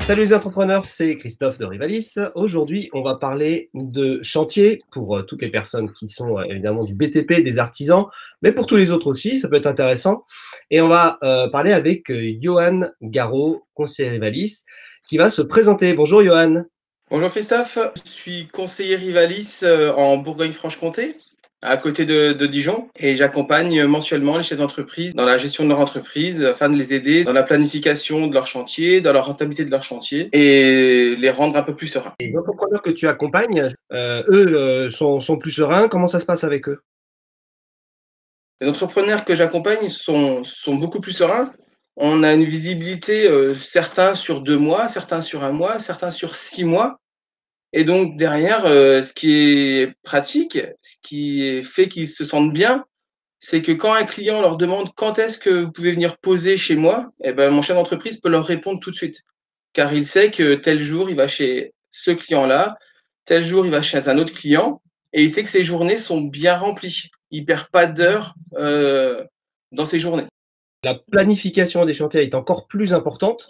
Salut les entrepreneurs, c'est Christophe de Rivalis. Aujourd'hui, on va parler de chantier pour toutes les personnes qui sont évidemment du BTP, des artisans, mais pour tous les autres aussi, ça peut être intéressant. Et on va parler avec Johan Garot, conseiller Rivalis, qui va se présenter. Bonjour Johan. Bonjour Christophe, je suis conseiller Rivalis en Bourgogne-Franche-Comté, à côté de Dijon, et j'accompagne mensuellement les chefs d'entreprise dans la gestion de leur entreprise afin de les aider dans la planification de leur chantier, dans la rentabilité de leur chantier et les rendre un peu plus sereins. Les entrepreneurs que tu accompagnes, eux, sont plus sereins. Comment ça se passe avec eux? Les entrepreneurs que j'accompagne sont beaucoup plus sereins. On a une visibilité, certains sur 2 mois, certains sur 1 mois, certains sur 6 mois. Et donc derrière, ce qui est pratique, ce qui fait qu'ils se sentent bien, c'est que quand un client leur demande: «Quand est-ce que vous pouvez venir poser chez moi?» et ben, mon chef d'entreprise peut leur répondre tout de suite. Car il sait que tel jour, il va chez ce client-là, tel jour, il va chez un autre client et il sait que ses journées sont bien remplies. Il perd pas d'heures, dans ses journées. La planification des chantiers est encore plus importante.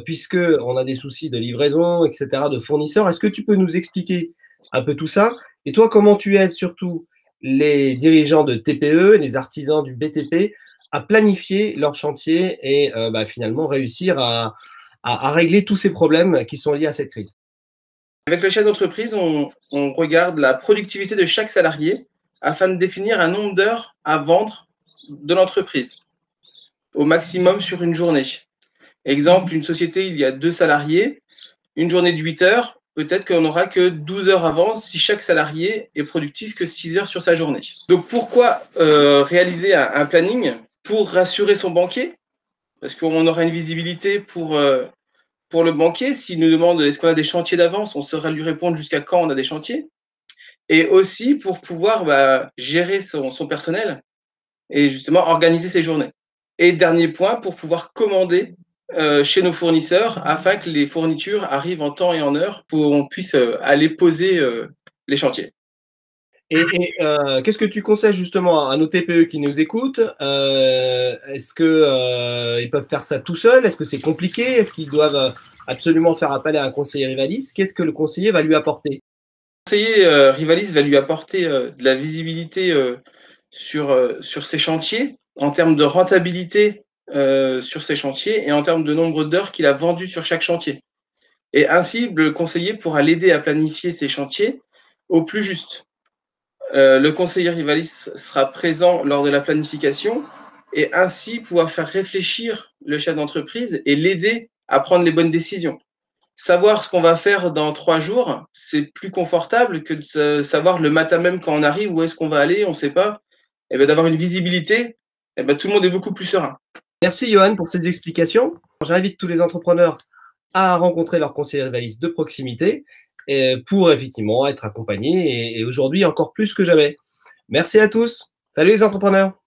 Puisque on a des soucis de livraison, et cetera, de fournisseurs. Est-ce que tu peux nous expliquer un peu tout ça? Et toi, comment tu aides surtout les dirigeants de TPE, les artisans du BTP à planifier leur chantier et finalement réussir à régler tous ces problèmes qui sont liés à cette crise? Avec le chef d'entreprise, on regarde la productivité de chaque salarié afin de définir un nombre d'heures à vendre de l'entreprise, au maximum sur une journée. Exemple, une société, il y a 2 salariés, une journée de 8 heures, peut-être qu'on n'aura que 12 heures à vendre si chaque salarié est productif que 6 heures sur sa journée. Donc pourquoi réaliser un planning? Pour rassurer son banquier, parce qu'on aura une visibilité pour le banquier. S'il nous demande: «Est-ce qu'on a des chantiers d'avance?» on saura lui répondre jusqu'à quand on a des chantiers, et aussi pour pouvoir, gérer son personnel et justement organiser ses journées. Et dernier point, pour pouvoir commander chez nos fournisseurs afin que les fournitures arrivent en temps et en heure pour qu'on puisse aller poser les chantiers. Qu'est-ce que tu conseilles justement à nos TPE qui nous écoutent? Est-ce que, ils peuvent faire ça tout seuls? Est-ce que c'est compliqué? Est-ce qu'ils doivent, absolument faire appel à un conseiller Rivalis? Qu'est-ce que le conseiller va lui apporter? Le conseiller Rivalis va lui apporter de la visibilité sur ses chantiers, en termes de rentabilité sur ses chantiers et en termes de nombre d'heures qu'il a vendues sur chaque chantier. Et ainsi, le conseiller pourra l'aider à planifier ses chantiers au plus juste. Le conseiller Rivalis sera présent lors de la planification et ainsi pouvoir faire réfléchir le chef d'entreprise et l'aider à prendre les bonnes décisions. Savoir ce qu'on va faire dans 3 jours, c'est plus confortable que de savoir le matin même quand on arrive où est-ce qu'on va aller, on ne sait pas. Et ben d'avoir une visibilité, et ben tout le monde est beaucoup plus serein. Merci Johan pour ces explications. J'invite tous les entrepreneurs à rencontrer leur conseiller Rivalis de proximité pour effectivement être accompagnés et aujourd'hui encore plus que jamais. Merci à tous. Salut les entrepreneurs.